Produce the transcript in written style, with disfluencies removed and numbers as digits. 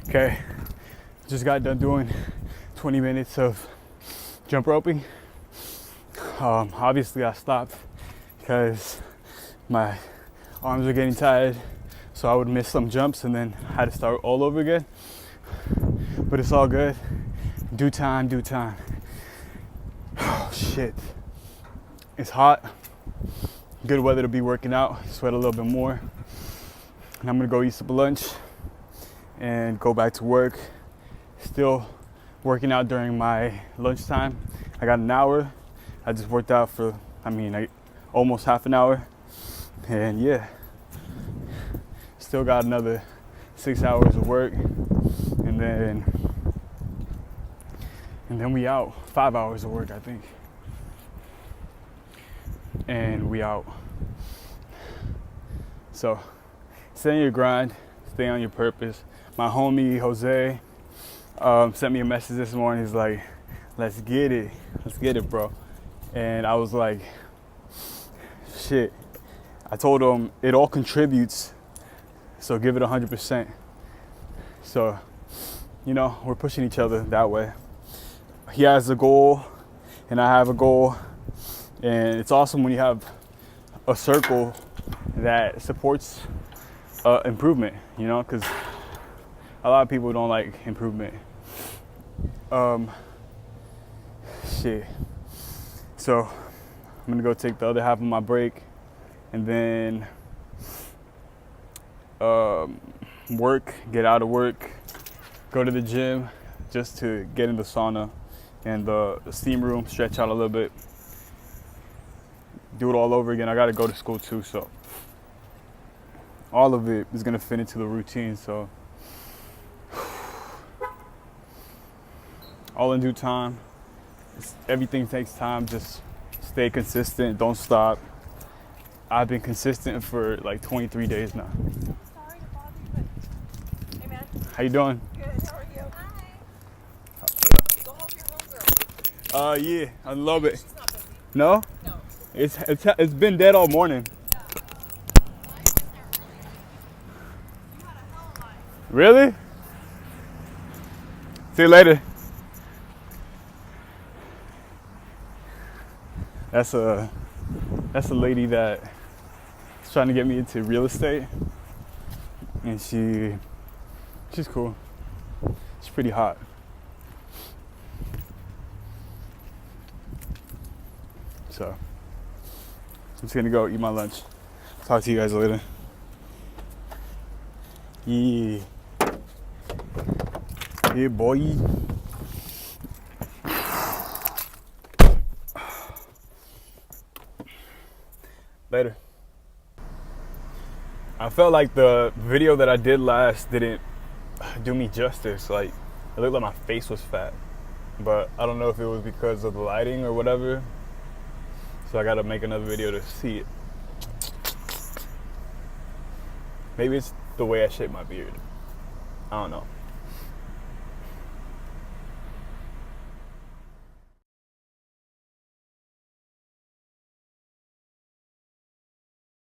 Okay, just got done doing 20 minutes of jump roping. Obviously I stopped because my arms were getting tired, so I would miss some jumps and then I had to start all over again. But it's all good. Due time, due time. Oh shit. It's hot. Good weather to be working out. Sweat a little bit more. And I'm gonna go eat some lunch and go back to work. Still working out during my lunchtime. I got an hour. I just worked out for, almost half an hour. And yeah, still got another 6 hours of work. And then we out. 5 hours of work, I think. And we out. So stay on your grind, stay on your purpose. My homie Jose sent me a message this morning. He's like, let's get it, bro. And I was like, shit. I told him it all contributes, so give it 100%. So, we're pushing each other that way. He has a goal and I have a goal, and it's awesome when you have a circle that supports improvement, because a lot of people don't like improvement. Shit. So I'm gonna go take the other half of my break and then work, get out of work, go to the gym just to get in the sauna and the steam room, stretch out a little bit, do it all over again. I gotta go to school too, so all of it is gonna fit into the routine. So all in due time. Everything takes time. Just stay consistent, don't stop. I've been consistent for like 23 days now. Sorry to bother you, but hey man. How you doing? Good, how are you? Hi. Go help your homegirl. Yeah, I love it. She's not busy. No? No. It's been dead all morning. Yeah. I was there earlier. You had a hell of a life. Really? See you later. That's a lady that is trying to get me into real estate, and she's cool. She's pretty hot. So I'm just gonna go eat my lunch. Talk to you guys later. Yeah. Yeah, boy. Later. I felt like the video that I did last didn't do me justice. Like, it looked like my face was fat, but I don't know if it was because of the lighting or whatever. So I gotta make another video to see it. Maybe it's the way I shape my beard. I don't know.